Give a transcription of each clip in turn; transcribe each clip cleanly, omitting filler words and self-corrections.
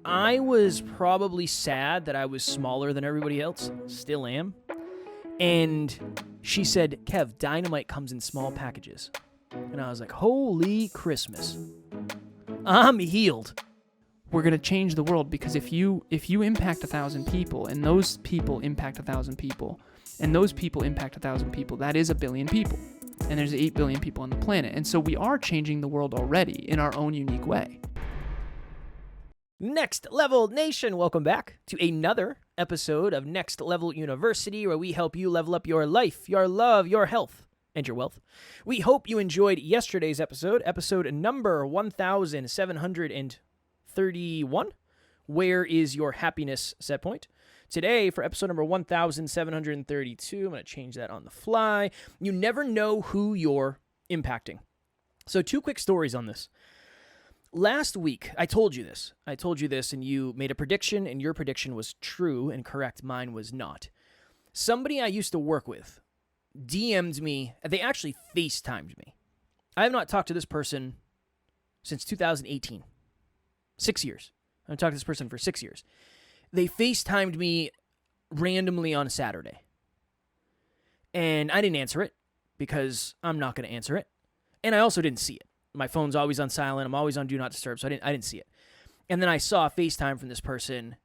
I was probably sad that I was smaller than everybody else. Still am. And she said, Kev, dynamite comes in small packages. And I was like, holy Christmas. I'm healed. We're going to change the world because if you impact 1,000 people and those people impact 1,000 people and those people impact 1,000 people, that is 1 billion people. And there's 8 billion people on the planet. And so we are changing the world already in our own unique way. Next Level Nation, welcome back to another episode of Next Level University, where we help you level up your life, your love, your health, and your wealth. We hope you enjoyed yesterday's episode number 1731. Where is your happiness set point? Today, for episode number 1732, I'm going to change that on the fly. You never know who you're impacting. So 2 quick stories on this. Last week, I told you this, and you made a prediction, and your prediction was true and correct. Mine was not. Somebody I used to work with DM'd me. They actually FaceTimed me. I have not talked to this person since 2018. 6 years. I've talked to this person for 6 years. They FaceTimed me randomly on a Saturday. And I didn't answer it because I'm not going to answer it. And I also didn't see it. My phone's always on silent. I'm always on Do Not Disturb, so I didn't see it. And then I saw a FaceTime from this person,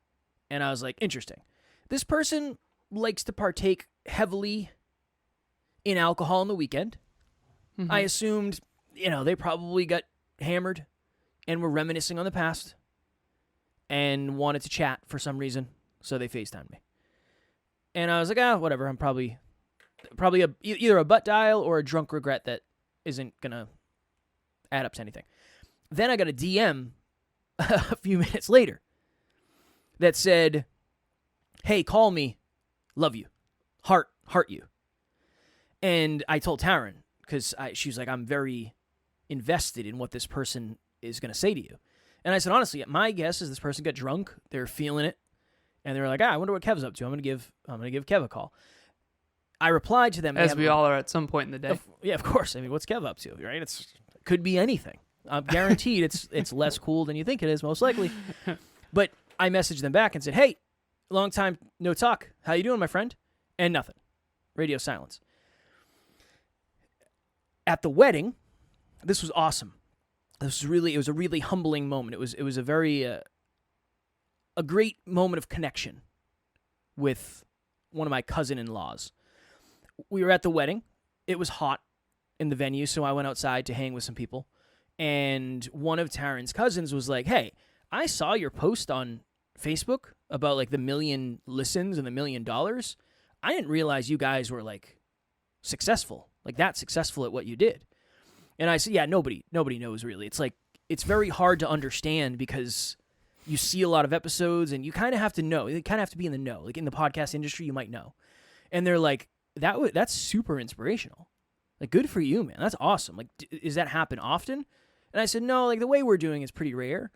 and I was like, interesting. This person likes to partake heavily in alcohol on the weekend. Mm-hmm. I assumed, they probably got hammered and were reminiscing on the past and wanted to chat for some reason, so they FaceTimed me. And I was like, whatever. I'm probably either a butt dial or a drunk regret that isn't going to add up to anything. Then I got a DM a few minutes later that said, hey, call me, love you, heart you. And I told Taryn, because she was like, I'm very invested in what this person is going to say to you. And I said, honestly, my guess is this person got drunk, they're feeling it, and they're like, I wonder what Kev's up to. I'm going to give Kev a call. I replied to them. As we all are at some point in the day. Yeah, of course. I mean, what's Kev up to, right? It could be anything. I'm guaranteed it's less cool than you think it is, most likely. But I messaged them back and said, hey, long time no talk. How you doing, my friend? And nothing. Radio silence. At the wedding, this was awesome. It was a really humbling moment. It was a very a great moment of connection with one of my cousin-in-laws. We were at the wedding. It was hot in the venue, so I went outside to hang with some people. And one of Taryn's cousins was like, hey, I saw your post on Facebook about like the 1 million listens and the $1 million. I didn't realize you guys were like successful, like that successful at what you did. And I said, yeah, nobody knows really. It's like, it's very hard to understand because you see a lot of episodes and you kind of have to know. You kind of have to be in the know. Like in the podcast industry, you might know. And they're like, that's super inspirational. Like, good for you, man. That's awesome. Like, does that happen often? And I said, no, like the way we're doing is pretty rare.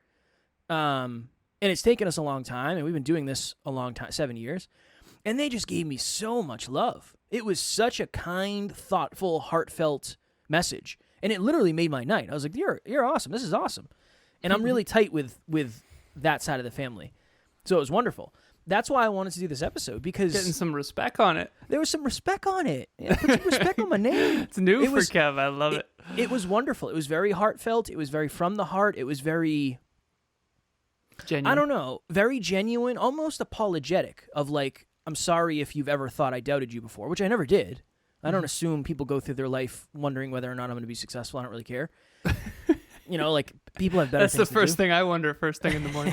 And it's taken us a long time, and we've been doing this a long time, 7 years. And they just gave me so much love. It was such a kind, thoughtful, heartfelt message. And it literally made my night. I was like, you're awesome. This is awesome. And I'm really tight with that side of the family. So it was wonderful. That's why I wanted to do this episode, because getting some respect on it. There was some respect on it. Put some respect on my name. It's new for Kev. I love it. It was wonderful. It was very heartfelt. It was very from the heart. It was very genuine. I don't know, very genuine, almost apologetic of like, I'm sorry if you've ever thought I doubted you before, which I never did. I don't assume people go through their life wondering whether or not I'm going to be successful. I don't really care. Like people have better things to do. That's the first thing I wonder first thing in the morning.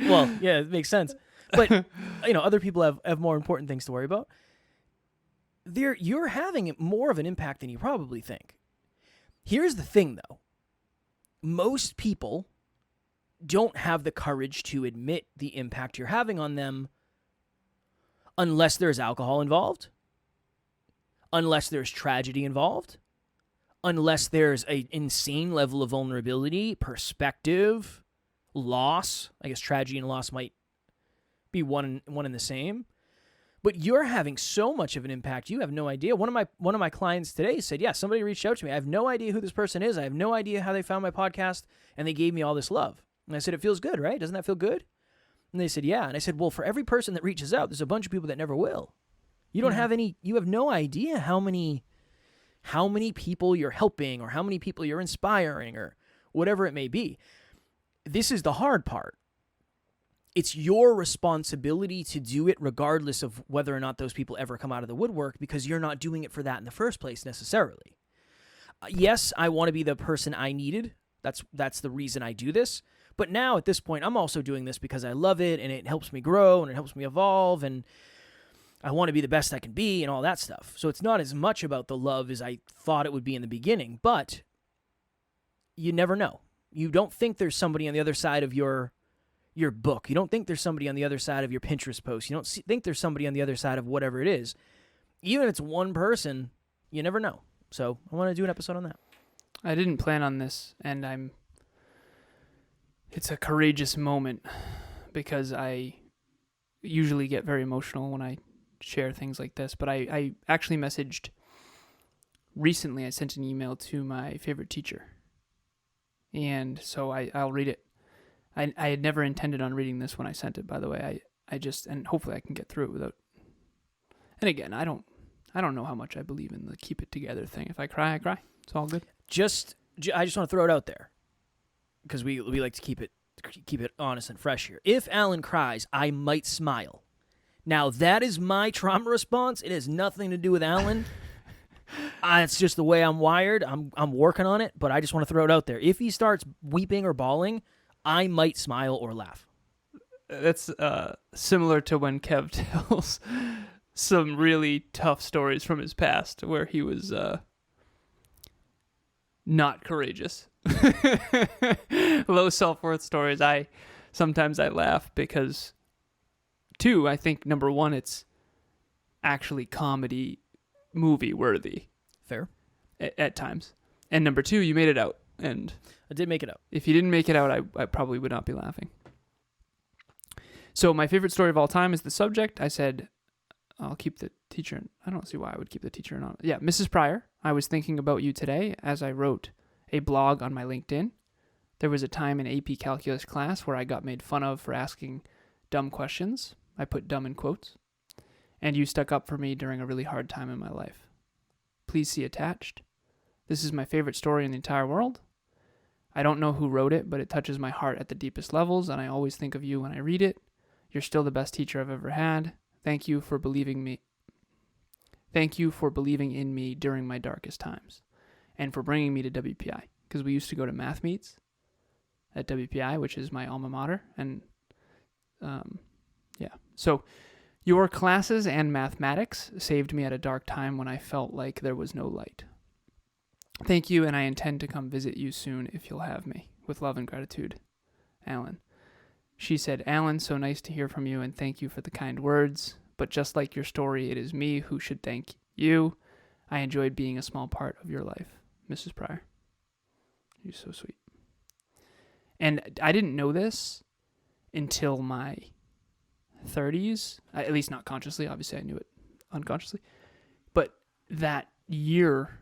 Well, yeah, it makes sense. But, other people have more important things to worry about. You're having more of an impact than you probably think. Here's the thing, though. Most people don't have the courage to admit the impact you're having on them unless there's alcohol involved, unless there's tragedy involved, unless there's an insane level of vulnerability, perspective, loss. I guess tragedy and loss might be one and the same. But you're having so much of an impact, you have no idea. One of my clients today said, yeah, somebody reached out to me. I have no idea who this person is. I have no idea how they found my podcast, and they gave me all this love. And I said, it feels good, right? Doesn't that feel good? And they said, yeah. And I said, well, for every person that reaches out, there's a bunch of people that never will. You don't have you have no idea how many people you're helping or how many people you're inspiring or whatever it may be. This is the hard part. It's your responsibility to do it regardless of whether or not those people ever come out of the woodwork, because you're not doing it for that in the first place necessarily. Yes, I want to be the person I needed. That's the reason I do this. But now at this point, I'm also doing this because I love it and it helps me grow and it helps me evolve and I want to be the best I can be and all that stuff. So it's not as much about the love as I thought it would be in the beginning, but you never know. You don't think there's somebody on the other side of your book. You don't think there's somebody on the other side of your Pinterest post. You don't think there's somebody on the other side of whatever it is. Even if it's one person, you never know. So I want to do an episode on that. I didn't plan on this, and it's a courageous moment because I usually get very emotional when I share things like this, but I actually messaged recently. I sent an email to my favorite teacher, and so I'll read it. I had never intended on reading this when I sent it, by the way. I just, and hopefully I can get through it without, and again, I don't know how much I believe in the keep it together thing. If I cry, I cry. It's all good. I just want to throw it out there because we like to keep it honest and fresh here. If Alan cries, I might smile. Now, that is my trauma response. It has nothing to do with Alan. It's just the way I'm wired. I'm working on it, but I just want to throw it out there. If he starts weeping or bawling, I might smile or laugh. That's similar to when Kev tells some really tough stories from his past where he was not courageous. Low self-worth stories. Sometimes I laugh because, two, I think, number one, it's actually comedy movie worthy. Fair. At times. And number two, you made it out. And I did make it out. If you didn't make it out, I probably would not be laughing. So my favorite story of all time is the subject. I said, I'll keep the teacher. I don't see why I would keep the teacher anonymous. Yeah, Mrs. Pryor, I was thinking about you today as I wrote a blog on my LinkedIn. There was a time in AP Calculus class where I got made fun of for asking dumb questions. I put dumb in quotes. And you stuck up for me during a really hard time in my life. Please see attached. This is my favorite story in the entire world. I don't know who wrote it, but it touches my heart at the deepest levels, and I always think of you when I read it. You're still the best teacher I've ever had. Thank you for believing me. Thank you for believing in me during my darkest times, and for bringing me to WPI, because we used to go to math meets at WPI, which is my alma mater, and yeah. So your classes and mathematics saved me at a dark time when I felt like there was no light. Thank you, and I intend to come visit you soon if you'll have me. With love and gratitude, Alan. She said, Alan, so nice to hear from you, and thank you for the kind words. But just like your story, it is me who should thank you. I enjoyed being a small part of your life, Mrs. Pryor. You're so sweet. And I didn't know this until my 30s, at least not consciously. Obviously, I knew it unconsciously. But that year,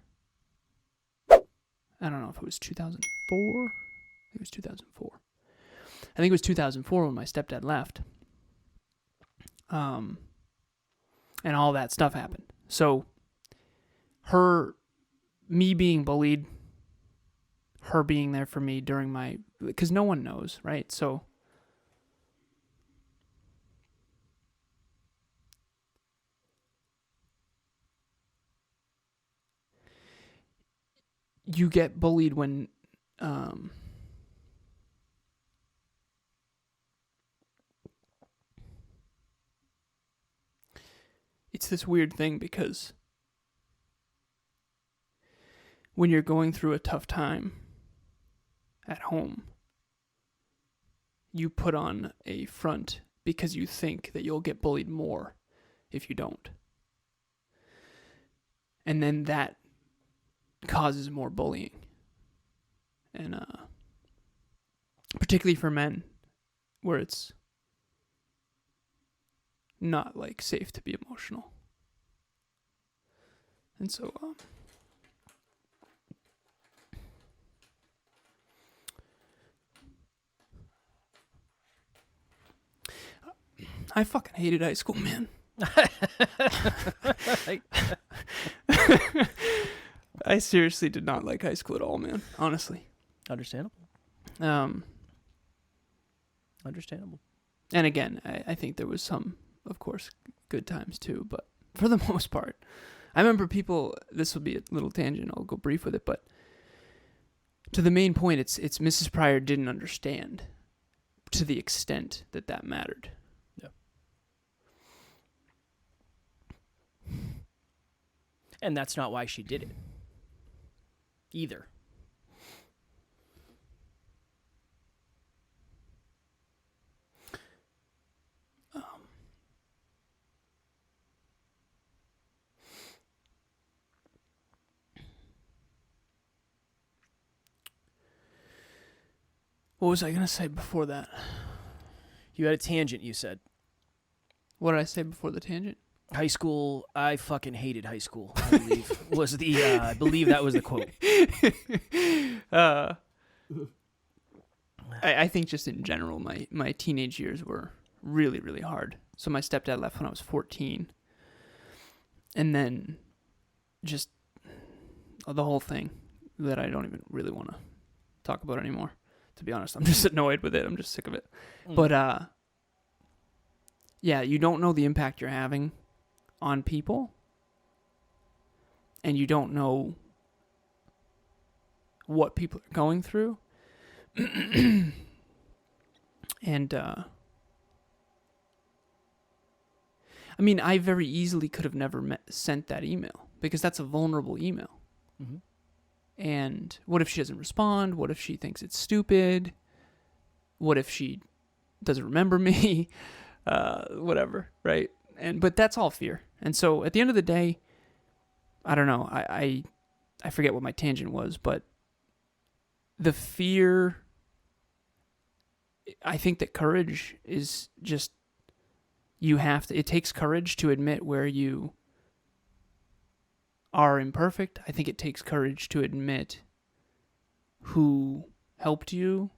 I don't know if it was 2004. I think it was 2004. I think it was 2004 when my stepdad left. And all that stuff happened. So me being bullied, her being there for me during because no one knows, right? So you get bullied when it's this weird thing because when you're going through a tough time at home, you put on a front because you think that you'll get bullied more if you don't. And then that causes more bullying. And particularly for men, where it's not like safe to be emotional. And so I fucking hated high school, man. I seriously did not like high school at all, man. Honestly. Understandable. Understandable. And again, I think there was some, of course, good times too, but for the most part, I remember people, this will be a little tangent, I'll go brief with it, but to the main point, it's Mrs. Pryor didn't understand to the extent that mattered. Yeah. And that's not why she did it either. What was I going to say before that? You had a tangent, you said. What did I say before the tangent? High school, I fucking hated high school, I believe. I believe that was the quote. I think just in general, my teenage years were really, really hard. So my stepdad left when I was 14. And then just the whole thing that I don't even really want to talk about anymore. To be honest, I'm just annoyed with it. I'm just sick of it. But, yeah, you don't know the impact you're having on people. And you don't know what people are going through. And, I mean, I very easily could have never sent that email because that's a vulnerable email. Mm-hmm. And what if she doesn't respond? What if she thinks it's stupid? What if she doesn't remember me? Whatever, right? But that's all fear. And so at the end of the day, I don't know. I forget what my tangent was, but the fear, I think that courage is just, it takes courage to admit where you are imperfect. I think it takes courage to admit who helped you.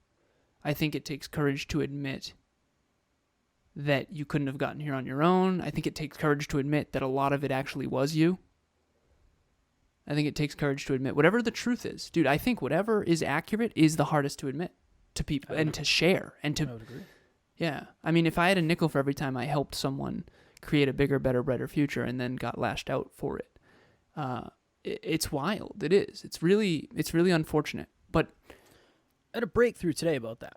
I think it takes courage to admit that you couldn't have gotten here on your own. I think it takes courage to admit that a lot of it actually was you. I think it takes courage to admit whatever the truth is. Dude, I think whatever is accurate is the hardest to admit to people and to share. And to, I would agree. Yeah. I mean, if I had a nickel for every time I helped someone create a bigger, better, brighter future and then got lashed out for it, it's wild. It is. It's really unfortunate. But I had a breakthrough today about that.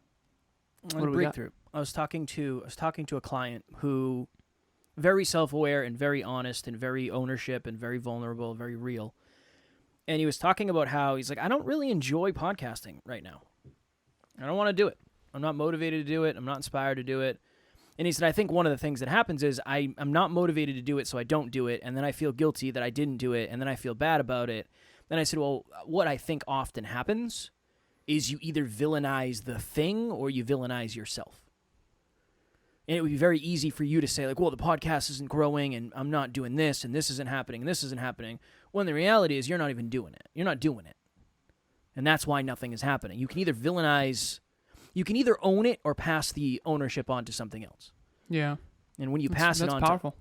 What do we got? I was talking to a client who, very self-aware and very honest and very ownership and very vulnerable, very real. And he was talking about how he's like, I don't really enjoy podcasting right now. I don't want to do it. I'm not motivated to do it. I'm not inspired to do it. And he said, I think one of the things that happens is I'm not motivated to do it, so I don't do it. And then I feel guilty that I didn't do it. And then I feel bad about it. Then I said, well, what I think often happens is you either villainize the thing or you villainize yourself. And it would be very easy for you to say, like, well, the podcast isn't growing and I'm not doing this and this isn't happening and this isn't happening. When the reality is you're not even doing it. You're not doing it. And that's why nothing is happening. You can either you can either own it or pass the ownership on to something else. yeah, And when you pass it on, that's powerful.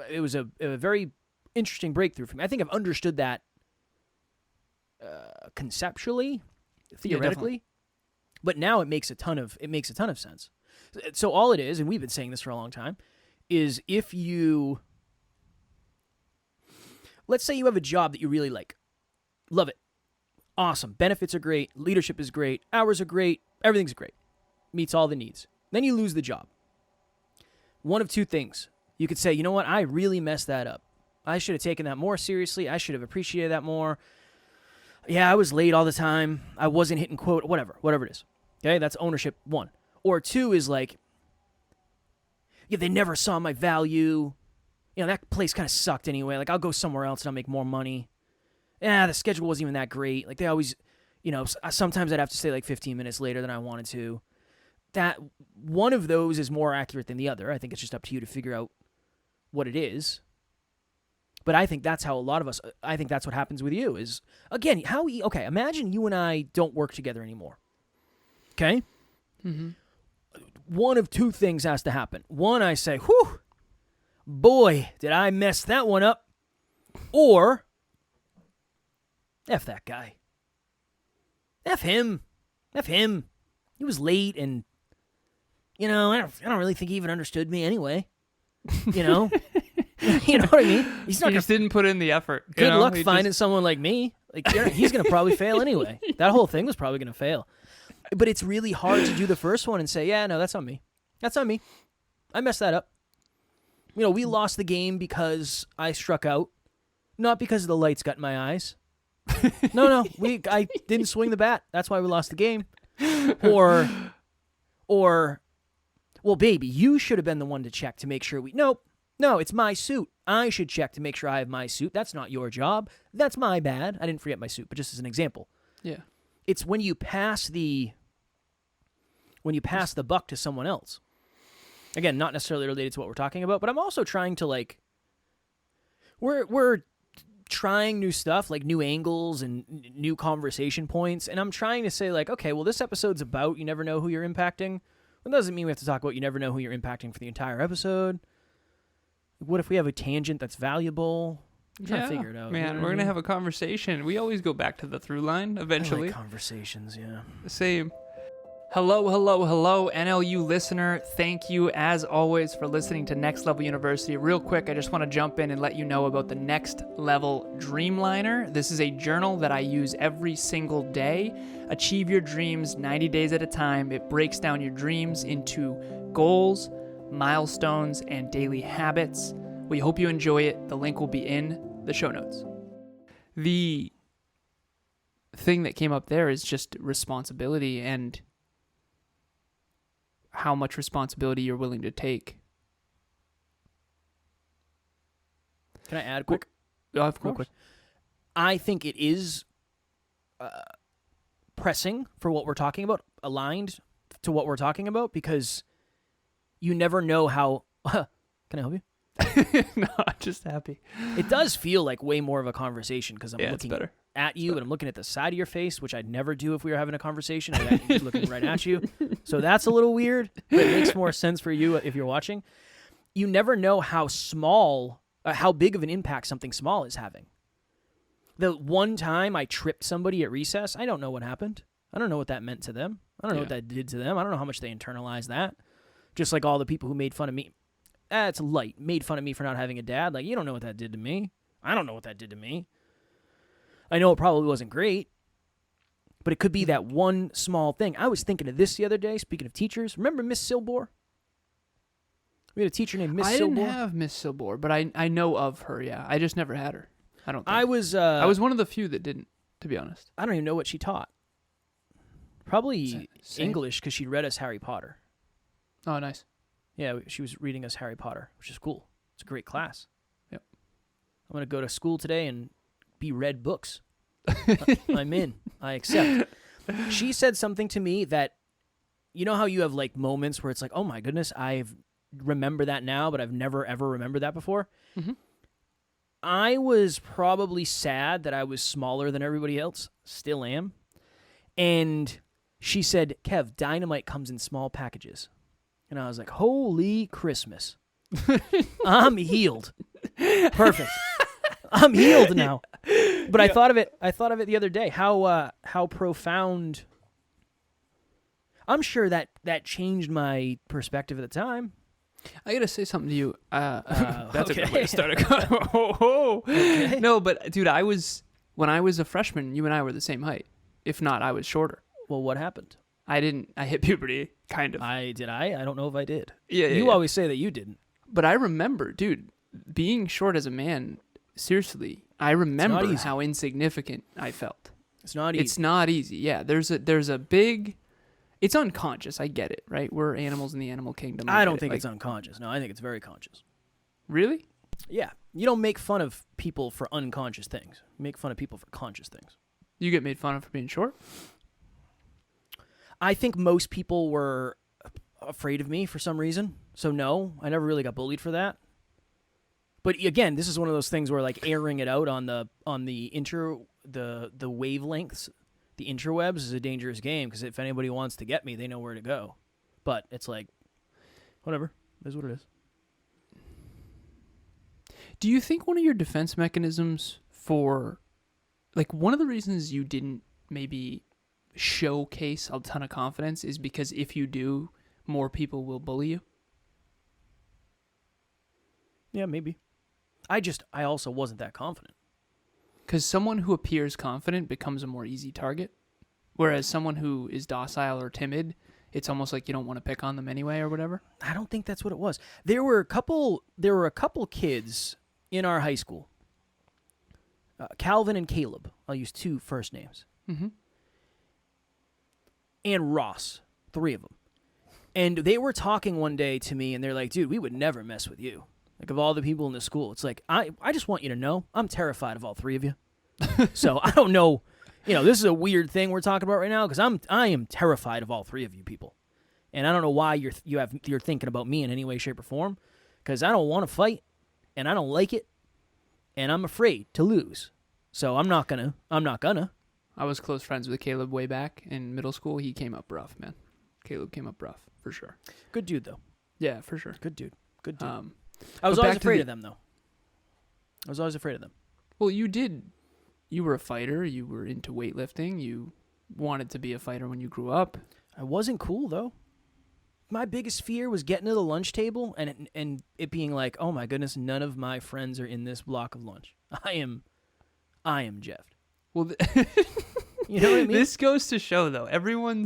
it was a very interesting breakthrough for me. I think I've understood that conceptually, theoretically, but now it makes a ton of sense. So all it is, and we've been saying this for a long time, is if you, let's say you have a job that you really like, love it, awesome, benefits are great, leadership is great, hours are great, everything's great, meets all the needs. Then you lose the job. One of two things. You could say, you know what, I really messed that up. I should have taken that more seriously. I should have appreciated that more. Yeah, I was late all the time. I wasn't hitting quote, whatever it is. Okay, that's ownership one. Or two is like, yeah, they never saw my value. You know, that place kind of sucked anyway. Like, I'll go somewhere else and I'll make more money. Yeah, the schedule wasn't even that great. Like, they always, you know, sometimes I'd have to stay like 15 minutes later than I wanted to. That one of those is more accurate than the other. I think it's just up to you to figure out what it is. But I think that's how a lot of us, I think that's what happens with you is, again, okay, imagine you and I don't work together anymore. Okay? Mm-hmm. one of two things has to happen. One, I say, whew, boy, did I mess that one up. Or, F that guy. F him. F him. He was late and, I don't really think he even understood me anyway. You know? You know what I mean? He just didn't put in the effort. Good luck finding someone like me. Like, he's going to probably fail anyway. That whole thing was probably going to fail. But it's really hard to do the first one and say, yeah, no, that's on me. That's on me. I messed that up. We lost the game because I struck out. Not because the lights got in my eyes. No, I didn't swing the bat. That's why we lost the game. Or, well, baby, you should have been the one to check to make sure No, it's my suit. I should check to make sure I have my suit. That's not your job. That's my bad. I didn't forget my suit, but just as an example. Yeah. It's when you pass the buck to someone else. Again, not necessarily related to what we're talking about, but I'm also trying to we're trying new stuff, like new angles and new conversation points, and I'm trying to say okay, well, this episode's about you never know who you're impacting. That doesn't mean we have to talk about you never know who you're impacting for the entire episode. What if we have a tangent that's valuable? I'm trying to figure it out. Man, we're going to have a conversation. We always go back to the through line eventually. I like conversations, yeah. Same. Hello, NLU listener. Thank you, as always, for listening to Next Level University. Real quick, I just want to jump in and let you know about the Next Level Dreamliner. This is a journal that I use every single day. Achieve your dreams 90 days at a time. It breaks down your dreams into goals, milestones, and daily habits. We hope you enjoy it. The link will be in the show notes. The thing that came up there is just responsibility and how much responsibility you're willing to take. Can I add quick? Of course. Real quick. I think it is pressing for what we're talking about, aligned to what we're talking about, because you never know how... Can I help you? No, I'm just happy. It does feel like way more of a conversation because I'm looking at you and I'm looking at the side of your face, which I'd never do if we were having a conversation. I'm looking right at you. So that's a little weird, but it makes more sense for you if you're watching. You never know how big of an impact something small is having. The one time I tripped somebody at recess, I don't know what happened. I don't know what that meant to them. I don't know what that did to them. I don't know how much they internalized that. Just like all the people who made fun of me. It's light. Made fun of me for not having a dad. You don't know what that did to me. I don't know what that did to me. I know it probably wasn't great, but it could be that one small thing. I was thinking of this the other day, speaking of teachers. Remember Miss Silbor? We had a teacher named Miss Silbor. I didn't have Miss Silbor, but I know of her, yeah. I just never had her. I don't think. I was one of the few that didn't, to be honest. I don't even know what she taught. Probably English, because she read us Harry Potter. Oh, nice. Yeah, she was reading us Harry Potter, which is cool. It's a great class. Yep. I'm going to go to school today and be read books. I'm in. I accept. She said something to me that, you know how you have moments where it's oh my goodness, I remember that now, but I've never ever remembered that before. Mm-hmm. I was probably sad that I was smaller than everybody else. Still am. And she said, Kev, dynamite comes in small packages. And I was like, holy Christmas. I'm healed. Perfect. I'm healed now. But I thought of it the other day. How profound. I'm sure that changed my perspective at the time. I got to say something to you. That's okay. a good way to start a Okay. No, but dude, when I was a freshman, you and I were the same height. If not, I was shorter. Well, what happened? I hit puberty, kind of. I don't know if I did. Yeah, you always say that you didn't. But I remember, dude, being short as a man, seriously, I remember how insignificant I felt. It's not easy. It's not easy. Yeah, there's a big... It's unconscious. I get it, right? We're animals in the animal kingdom. I don't think it's unconscious. No, I think it's very conscious. Really? Yeah. You don't make fun of people for unconscious things. You make fun of people for conscious things. You get made fun of for being short? I think most people were afraid of me for some reason. So no, I never really got bullied for that. But again, this is one of those things where airing it out on the wavelengths, the interwebs is a dangerous game because if anybody wants to get me, they know where to go. But it's Whatever. That's what it is. Do you think one of your defense mechanisms for, like, one of the reasons you didn't maybe showcase a ton of confidence is because if you do, more people will bully you? Yeah, maybe. I also wasn't that confident. Because someone who appears confident becomes a more easy target, whereas someone who is docile or timid, it's almost like you don't want to pick on them anyway or whatever. I don't think that's what it was. There were a couple kids in our high school. Calvin and Caleb. I'll use 2 first names. Mm-hmm. And Ross, 3 of them. And they were talking one day to me, and they're like, dude, we would never mess with you. Like, of all the people in the school, it's like, I just want you to know, I'm terrified of all 3 of you. So I don't know, this is a weird thing we're talking about right now, because I am terrified of all 3 of you people. And I don't know why you're thinking about me in any way, shape, or form, because I don't want to fight, and I don't like it, and I'm afraid to lose. So I'm not gonna. I was close friends with Caleb way back in middle school. He came up rough, man. Caleb came up rough, for sure. Good dude, though. Yeah, for sure. Good dude. But I was always back to afraid of them, though. I was always afraid of them. Well, you were a fighter. You were into weightlifting. You wanted to be a fighter when you grew up. I wasn't cool, though. My biggest fear was getting to the lunch table and it being like, oh my goodness, none of my friends are in this block of lunch. I am Jeff. Well, you know what I mean? This goes to show, though, I'm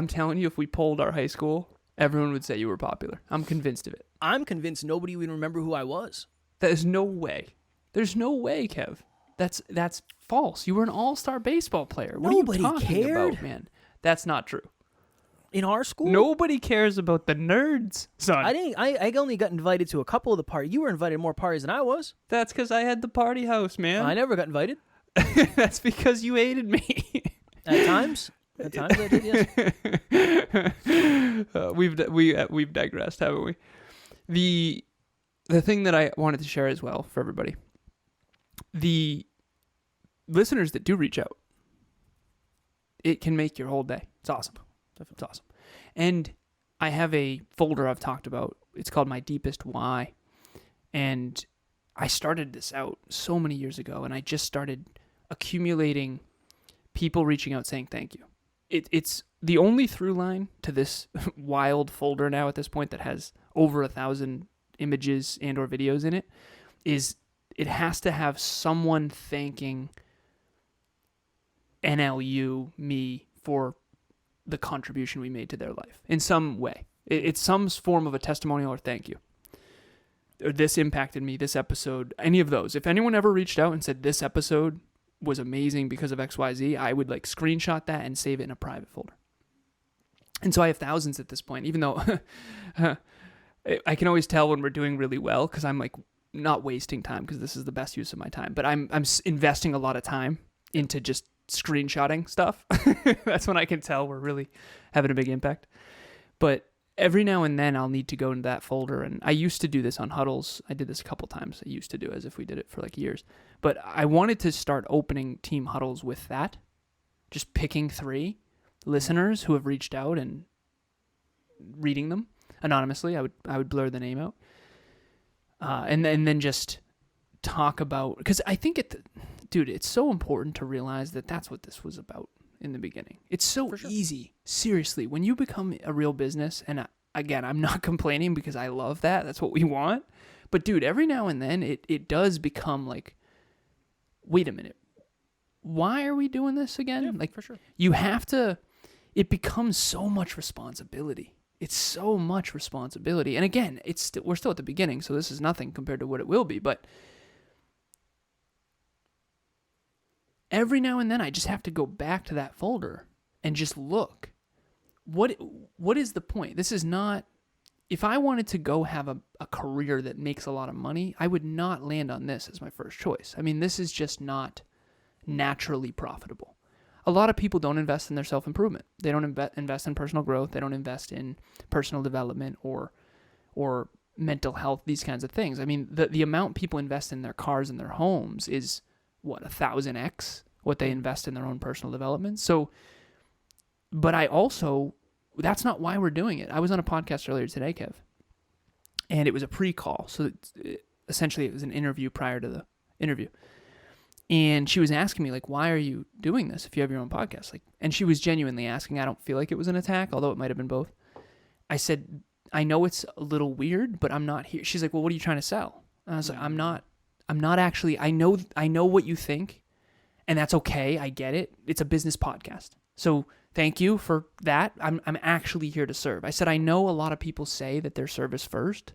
telling you, if we polled our high school, everyone would say you were popular. I'm convinced of it. I'm convinced nobody would remember who I was. There's no way. There's no way, Kev. That's false. You were an all-star baseball player. What Nobody are you talking cared. about, man? That's not true. In our school? Nobody cares about the nerds, son. I only got invited to a couple of the parties. You were invited to more parties than I was. That's because I had the party house, man. I never got invited. That's because you hated me. At times I did, yes. We've digressed, haven't we? The thing that I wanted to share as well for everybody, the listeners that do reach out, it can make your whole day. It's awesome. It's awesome. And I have a folder I've talked about. It's called My Deepest Why. And I started this out so many years ago, and I just started accumulating people reaching out saying thank you. It's the only through line to this wild folder now at this point that has over 1,000 images and or videos in it, is it has to have someone thanking NLU, me, for the contribution we made to their life in some way. It's some form of a testimonial or thank you. Or this impacted me, this episode, any of those. If anyone ever reached out and said this episode was amazing because of XYZ, I would screenshot that and save it in a private folder. And so I have thousands at this point, even though I can always tell when we're doing really well because I'm not wasting time because this is the best use of my time. But I'm investing a lot of time into just screenshotting stuff. That's when I can tell we're really having a big impact. But every now and then I'll need to go into that folder, and I used to do this on huddles. I did this a couple times. I used to do as if we did it for years. But I wanted to start opening team huddles with that, just picking 3 listeners who have reached out and reading them anonymously. I would blur the name out, and then just talk about, because I think dude, it's so important to realize that that's what this was about in the beginning. It's so easy. Seriously, when you become a real business, and again, I'm not complaining because I love that. That's what we want. But dude, every now and then it does become wait a minute. Why are we doing this again? Yeah, for sure. You have to, it becomes so much responsibility. It's so much responsibility. And again, we're still at the beginning, so this is nothing compared to what it will be, but every now and then I just have to go back to that folder and just look. What is the point? This is not, if I wanted to go have a career that makes a lot of money, I would not land on this as my first choice. I mean, this is just not naturally profitable. A lot of people don't invest in their self-improvement. They don't invest in personal growth. They don't invest in personal development or mental health, these kinds of things. I mean, the amount people invest in their cars and their homes is, 1,000x what they invest in their own personal development. So, but I also that's not why we're doing it. I was on a podcast earlier today, Kev, and it was a pre-call. So essentially it was an interview prior to the interview. And she was asking me, like, why are you doing this if you have your own podcast? Like, and she was genuinely asking. I don't feel like it was an attack, although it might have been both. I said, I know it's a little weird, but I'm not here. She's like, well, what are you trying to sell? And I was like, I'm not actually, I know what you think, and that's okay. I get it. It's a business podcast. So thank you for that. I'm actually here to serve. I said, I know a lot of people say that they're service first.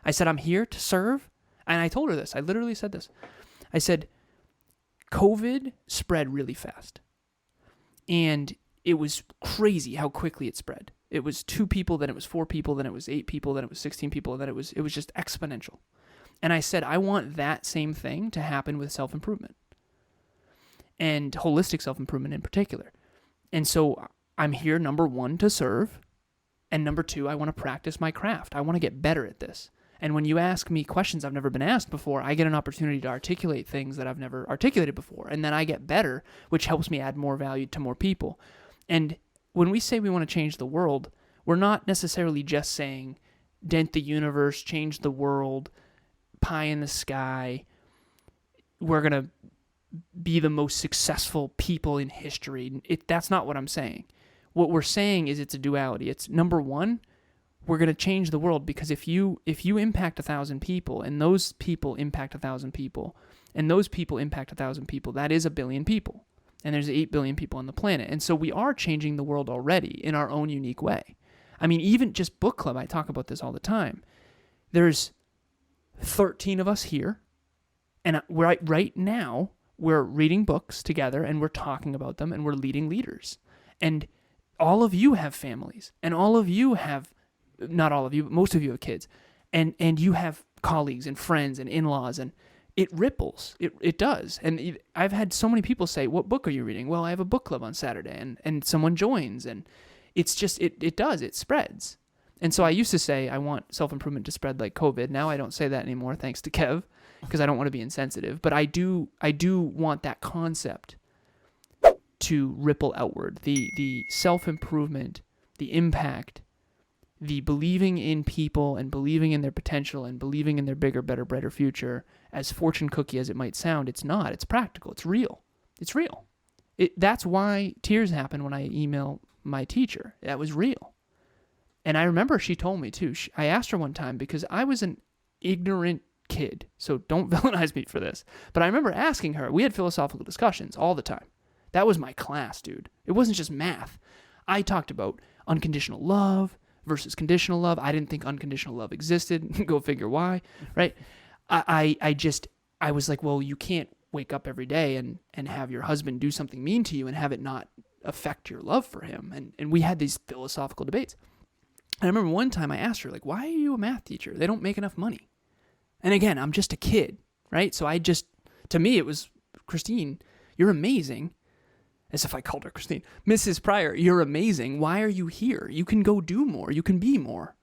I said, I'm here to serve. And I told her this. I literally said this. I said, COVID spread really fast. And it was crazy how quickly it spread. It was 2 people, then it was 4 people, then it was 8 people, then it was 16 people, and then it was just exponential. And I said, I want that same thing to happen with self-improvement. And holistic self-improvement in particular. And so I'm here, number 1, to serve. And number 2, I want to practice my craft. I want to get better at this. And when you ask me questions I've never been asked before, I get an opportunity to articulate things that I've never articulated before. And then I get better, which helps me add more value to more people. And when we say we want to change the world, we're not necessarily just saying dent the universe, change the world, pie in the sky. We're going to be the most successful people in history. That's not what I'm saying. What we're saying is it's a duality. It's number 1, we're going to change the world because if you impact 1,000 people and those people impact 1,000 people and those people impact 1,000 people, that is 1 billion people. And there's 8 billion people on the planet. And so we are changing the world already in our own unique way. I mean, even just book club, I talk about this all the time. There's 13 of us here. And right now, we're reading books together and we're talking about them and we're leading leaders. And all of you have families. And all of you have, not all of you, but most of you have kids. And you have colleagues and friends and in-laws, and it ripples. It does. And I've had so many people say, what book are you reading? Well, I have a book club on Saturday, and someone joins, and it's just, it does, it spreads. And so I used to say, I want self-improvement to spread like COVID. Now I don't say that anymore, thanks to Kev, because I don't want to be insensitive. But I do want that concept to ripple outward. The self-improvement, the impact, the believing in people and believing in their potential and believing in their bigger, better, brighter future, as fortune cookie as it might sound, it's not. It's practical. It's real. It's real. That's why tears happen when I email my teacher. That was real. And I remember she told me too. I asked her one time because I was an ignorant kid, so don't villainize me for this. But I remember asking her, we had philosophical discussions all the time. That was my class, dude. It wasn't just math. I talked about unconditional love versus conditional love. I didn't think unconditional love existed. Go figure why, right? I was like, well, you can't wake up every day and have your husband do something mean to you and have it not affect your love for him. And we had these philosophical debates. And I remember one time I asked her, like, why are you a math teacher? They don't make enough money. And again, I'm just a kid, right? So to me, it was, Christine, you're amazing. As if I called her Christine. Mrs. Pryor, you're amazing. Why are you here? You can go do more. You can be more.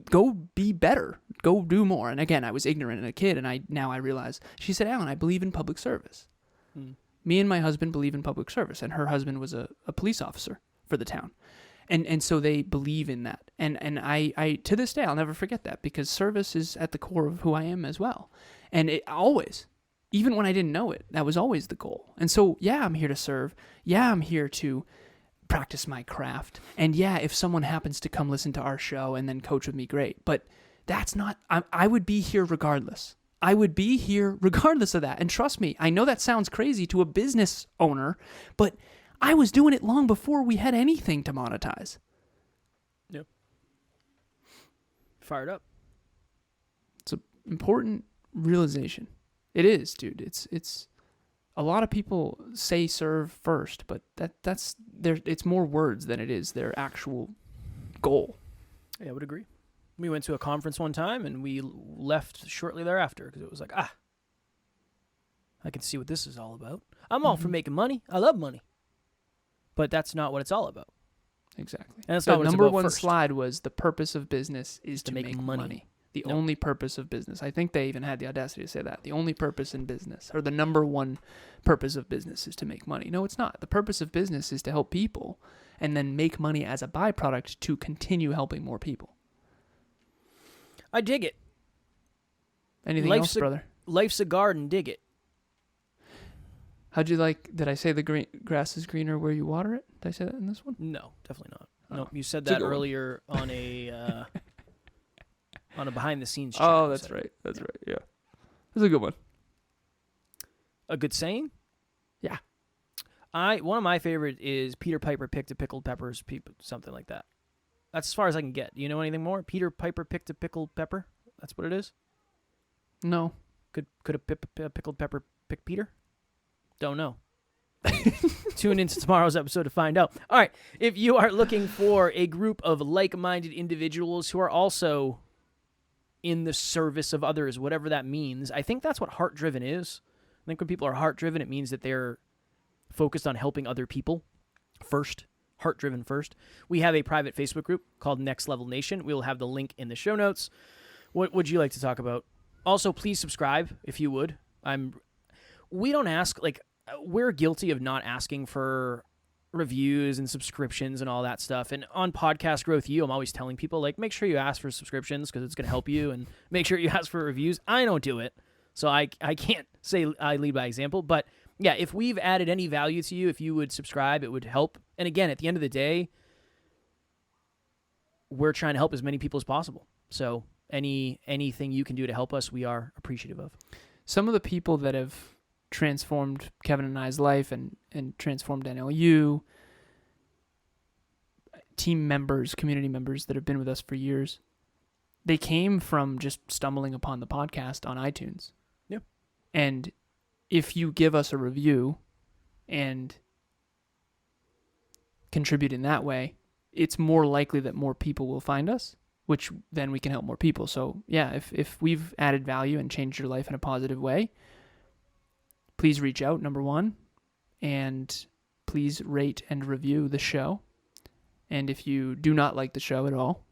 Go be better. Go do more. And again, I was ignorant and a kid, and now I realize. She said, Alan, I believe in public service. Me and my husband believe in public service, and her husband was a police officer for the town. And so they believe in that. And I to this day, I'll never forget that, because service is at the core of who I am as well. And it always, even when I didn't know it, that was always the goal. And so, yeah, I'm here to serve. Yeah, I'm here to practice my craft. And yeah, if someone happens to come listen to our show and then coach with me, great. But that's not, I would be here regardless. I would be here regardless of that. And trust me, I know that sounds crazy to a business owner, but I was doing it long before we had anything to monetize. Yep. Fired up. It's an important realization. It is, dude. It's a lot of people say serve first, but that's it's more words than it is their actual goal. Yeah, I would agree. We went to a conference one time and we left shortly thereafter because it was like, I can see what this is all about. I'm all for making money. I love money. But that's not what it's all about. Exactly. And that's the not what number it's about one first. slide was the purpose of business is to make money. The No. only purpose of business. I think they even had the audacity to say that. The only purpose in business, or the number one purpose of business, is to make money. No, it's not. The purpose of business is to help people and then make money as a byproduct to continue helping more people. I dig it. Anything Life's else, brother? Life's a garden. Dig it. How'd you like, did I say the grass is greener where you water it? Did I say that in this one? No, definitely not. Oh. No, you said It's a that good one. earlier on a on a behind the scenes chat. Oh, you that's said. right. That's right. Yeah. That's a good one. A good saying? Yeah. One of my favorite is Peter Piper picked a pickled peppers, something like that. That's as far as I can get. Do you know anything more? Peter Piper picked a pickled pepper? That's what it is? No. Could a pickled pepper pick Peter? Don't know. Tune into tomorrow's episode to find out. All right. If you are looking for a group of like-minded individuals who are also in the service of others, whatever that means, I think that's what heart-driven is. I think when people are heart-driven, it means that they're focused on helping other people first, heart-driven first. We have a private Facebook group called Next Level Nation. We'll have the link in the show notes. What would you like to talk about? Also, please subscribe if you would. We don't ask, we're guilty of not asking for reviews and subscriptions and all that stuff. And on Podcast Growth U, I'm always telling people, make sure you ask for subscriptions because it's going to help you, and make sure you ask for reviews. I don't do it, so I can't say I lead by example. But yeah, if we've added any value to you, if you would subscribe, it would help. And again, at the end of the day, we're trying to help as many people as possible. So anything you can do to help us, we are appreciative of. Some of the people that have transformed Kevin and I's life and transformed NLU, team members, community members that have been with us for years, they came from just stumbling upon the podcast on iTunes. Yeah. And if you give us a review and contribute in that way, it's more likely that more people will find us, which then we can help more people. So yeah, if we've added value and changed your life in a positive way, please reach out, number one, and please rate and review the show. And if you do not like the show at all,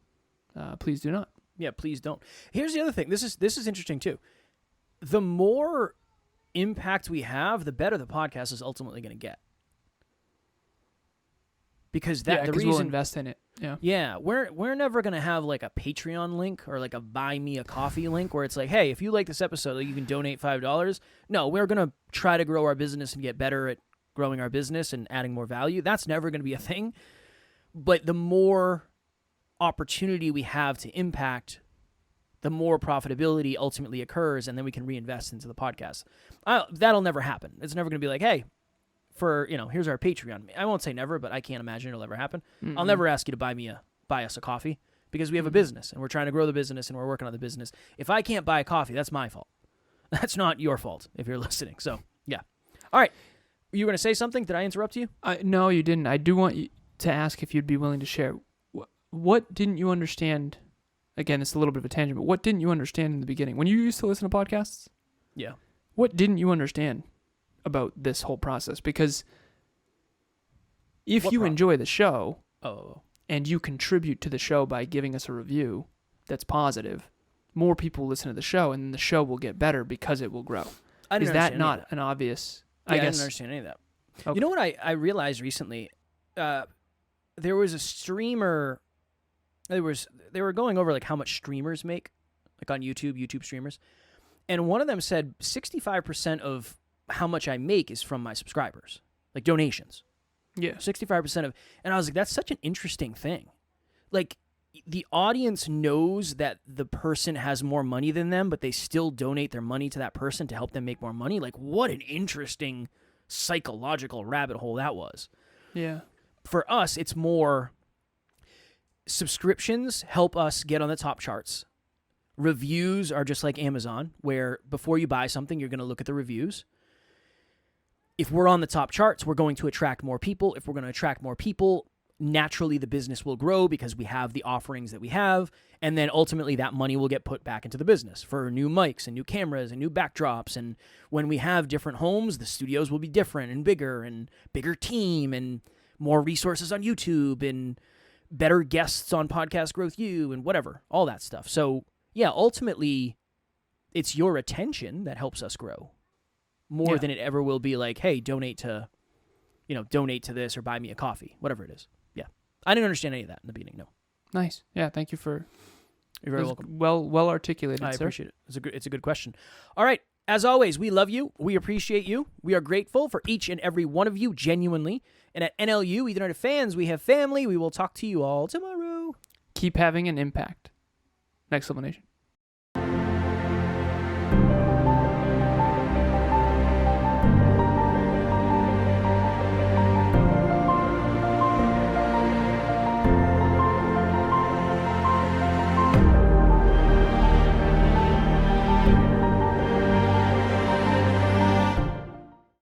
please do not. Yeah, please don't. Here's the other thing. This is interesting too. The more impact we have, the better the podcast is ultimately going to get. Because the reason we'll invest in it. Yeah. Yeah, we're never gonna have a Patreon link or a buy me a coffee link where it's hey, if you like this episode, you can donate $5. No, we're gonna try to grow our business and get better at growing our business and adding more value. That's never gonna be a thing. But the more opportunity we have to impact, the more profitability ultimately occurs, and then we can reinvest into the podcast. That'll never happen. It's never gonna be hey, here's our Patreon. I won't say never, but I can't imagine it'll ever happen. Mm-mm. I'll never ask you to buy us a coffee because we have a business and we're trying to grow the business and we're working on the business. If I can't buy a coffee, that's my fault. That's not your fault if you're listening. So, yeah. All right. You were going to say something? Did I interrupt you? No, you didn't. I do want you to ask if you'd be willing to share. What didn't you understand? Again, it's a little bit of a tangent, but what didn't you understand in the beginning? When you used to listen to podcasts? Yeah. What didn't you understand about this whole process? Because if you enjoy the show and you contribute to the show by giving us a review that's positive, more people will listen to the show and the show will get better because it will grow. Is that not an obvious? Yeah, I didn't understand any of that. Okay. You know what I realized recently? There was a streamer. They were going over how much streamers make, on YouTube streamers, and one of them said 65% of how much I make is from my subscribers, donations. Yeah. 65% of, and I was that's such an interesting thing. The audience knows that the person has more money than them, but they still donate their money to that person to help them make more money. What an interesting psychological rabbit hole that was. Yeah. For us, it's more subscriptions help us get on the top charts. Reviews are just like Amazon, where before you buy something, you're going to look at the reviews. If we're on the top charts, we're going to attract more people. If we're going to attract more people, naturally the business will grow because we have the offerings that we have. And then ultimately that money will get put back into the business for new mics and new cameras and new backdrops. And when we have different homes, the studios will be different and bigger team and more resources on YouTube and better guests on Podcast Growth U and whatever, all that stuff. So yeah, ultimately, it's your attention that helps us grow more than it ever will be like, hey, donate to this or buy me a coffee, whatever it is. Yeah. I didn't understand any of that in the beginning, no. Nice. Yeah, thank you for... You're very welcome. Well articulated, I sir. appreciate it. It's a good question. All right. As always, we love you. We appreciate you. We are grateful for each and every one of you, genuinely. And at NLU, Ether United fans, we have family. We will talk to you all tomorrow. Keep having an impact. Next Level Nation.